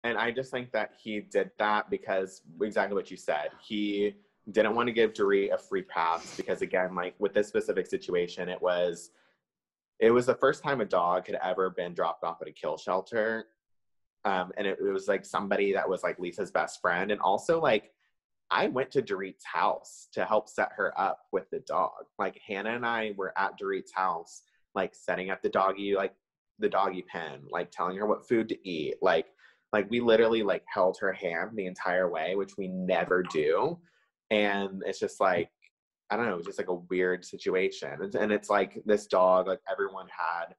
And I just think that he did that because exactly what you said. He didn't want to give Dorit a free pass because, again, like with this specific situation, it was the first time a dog had ever been dropped off at a kill shelter. And it was like somebody that was like Lisa's best friend. And also, like, I went to Dorit's house to help set her up with the dog. Like, Hannah and I were at Dorit's house, like setting up the doggy pen, like telling her what food to eat. Like we literally like held her hand the entire way, which we never do. And it's just like, I don't know, just like a weird situation. And it's like this dog, like everyone had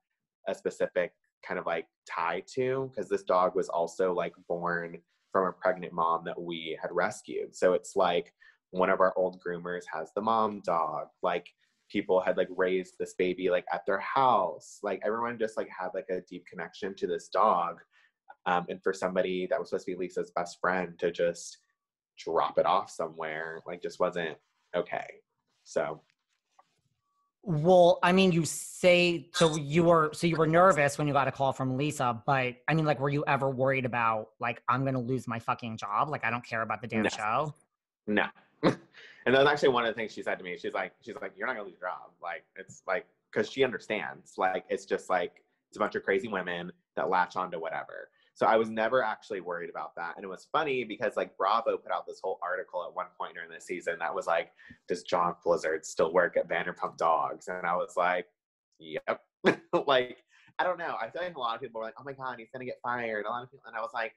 a specific kind of like tie to, because this dog was also like born from a pregnant mom that we had rescued. So it's like one of our old groomers has the mom dog. Like people had like raised this baby like at their house. Like everyone just like had like a deep connection to this dog. And for somebody that was supposed to be Lisa's best friend to just drop it off somewhere, like just wasn't okay. So. Well, I mean, you say, so you were nervous when you got a call from Lisa, but I mean, like, were you ever worried about like, I'm going to lose my fucking job? Like, I don't care about the damn show. No. And that's actually one of the things she said to me. She's like, you're not gonna lose your job. Like, it's like, cause she understands, like, it's just like, it's a bunch of crazy women that latch onto whatever. So I was never actually worried about that. And it was funny because like Bravo put out this whole article at one point during the season that was like, does John Blizzard still work at Vanderpump Dogs? And I was like, yep. Like, I don't know. I feel like a lot of people were like, oh my God, he's gonna get fired. A lot of people, and I was like,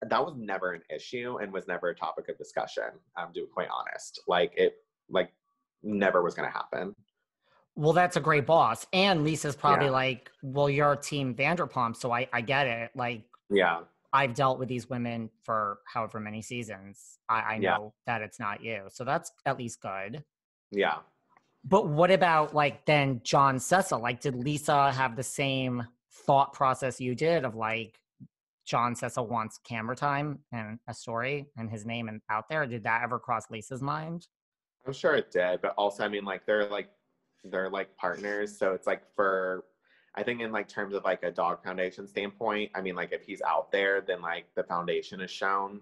that was never an issue and was never a topic of discussion, to be quite honest. Like, it like never was gonna happen. Well, that's a great boss. And Lisa's probably like, well, you're team Vanderpump, so I get it. Like, yeah, I've dealt with these women for however many seasons. I know that it's not you. So that's at least good. Yeah. But what about like then John Cecil? Like, did Lisa have the same thought process you did of like, John Cecil wants camera time and a story and his name and out there? Did that ever cross Lisa's mind? I'm sure it did, but also, I mean, like, they're like partners. So it's like I think in like terms of like a dog foundation standpoint, I mean, like if he's out there, then like the foundation is shown,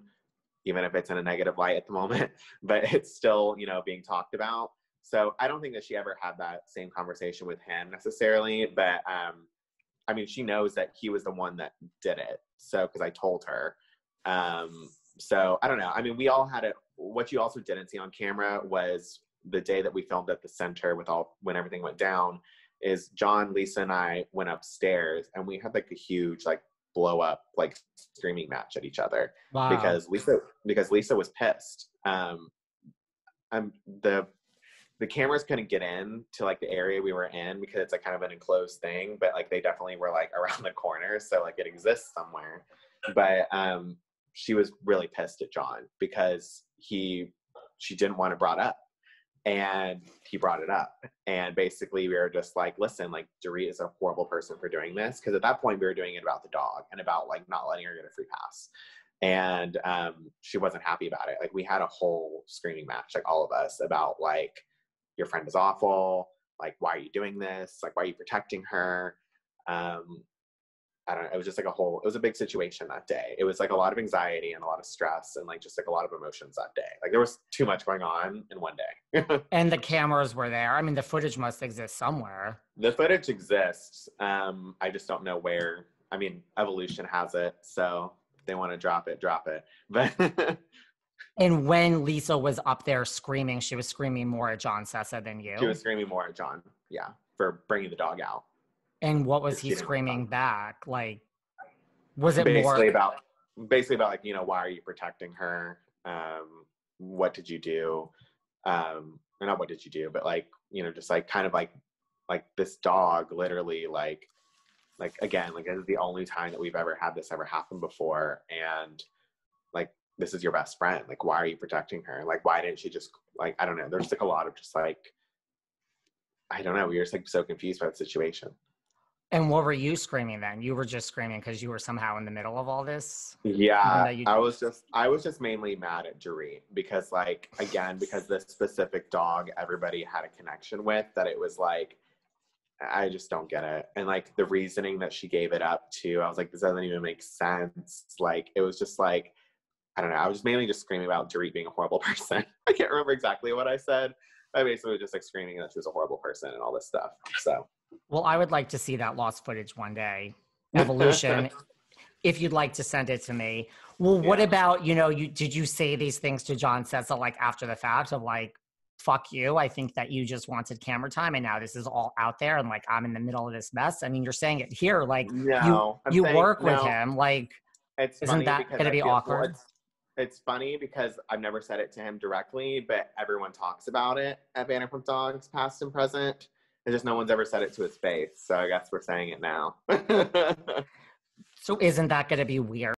even if it's in a negative light at the moment, but it's still, you know, being talked about. So I don't think that she ever had that same conversation with him necessarily, but I mean, she knows that he was the one that did it. So, because I told her. So I don't know. I mean, we all had it. What you also didn't see on camera was the day that we filmed at the center when everything went down, is John, Lisa, and I went upstairs and we had like a huge like blow up like screaming match at each other. Wow. Because Lisa was pissed. The cameras couldn't get in to like the area we were in because it's like kind of an enclosed thing, but like they definitely were like around the corner, so like it exists somewhere. But she was really pissed at John because she didn't want it brought up, and he brought it up, and basically we were just like, listen, like Dorit is a horrible person for doing this, because at that point we were doing it about the dog and about like not letting her get a free pass. And she wasn't happy about it. Like we had a whole screaming match, like all of us, about like, your friend is awful. Like, why are you doing this? Like, why are you protecting her? I don't know. It was just like it was a big situation that day. It was like a lot of anxiety and a lot of stress and like just like a lot of emotions that day. Like there was too much going on in one day. And the cameras were there. I mean, the footage must exist somewhere. The footage exists. I just don't know where. I mean, Evolution has it. So if they want to drop it, drop it. But and when Lisa was up there screaming, she was screaming more at John Cecil than you? She was screaming more at John, yeah, for bringing the dog out. And what was he screaming back? Like, was it basically about like, you know, why are you protecting her? What did you do? Or not what did you do, but like, you know, just like kind of like this dog literally like again, like this is the only time that we've ever had this ever happen before. And like, this is your best friend. Like, why are you protecting her? Like, why didn't she just, like, I don't know. There's like a lot of just like, I don't know. We were just like so confused by the situation. And what were you screaming then? You were just screaming because you were somehow in the middle of all this? Yeah, I was just mainly mad at Dorit because like, again, because this specific dog, everybody had a connection with, that it was like, I just don't get it. And like the reasoning that she gave it up to, I was like, this doesn't even make sense. Like, it was just like, I don't know. I was mainly just screaming about Dorit being a horrible person. I can't remember exactly what I said. I basically was just like screaming that she was a horrible person and all this stuff. So, well, I would like to see that lost footage one day. Evolution. If you'd like to send it to me. Well, what about, did you say these things to John Cecil like after the fact of like, fuck you, I think that you just wanted camera time and now this is all out there and like I'm in the middle of this mess? I mean, you're saying it here, like you work with him, like isn't that gonna be awkward? Well, it's funny because I've never said it to him directly, but everyone talks about it at Vanderpump Dogs, past and present. It's just no one's ever said it to his face, so I guess we're saying it now. So isn't that gonna be weird?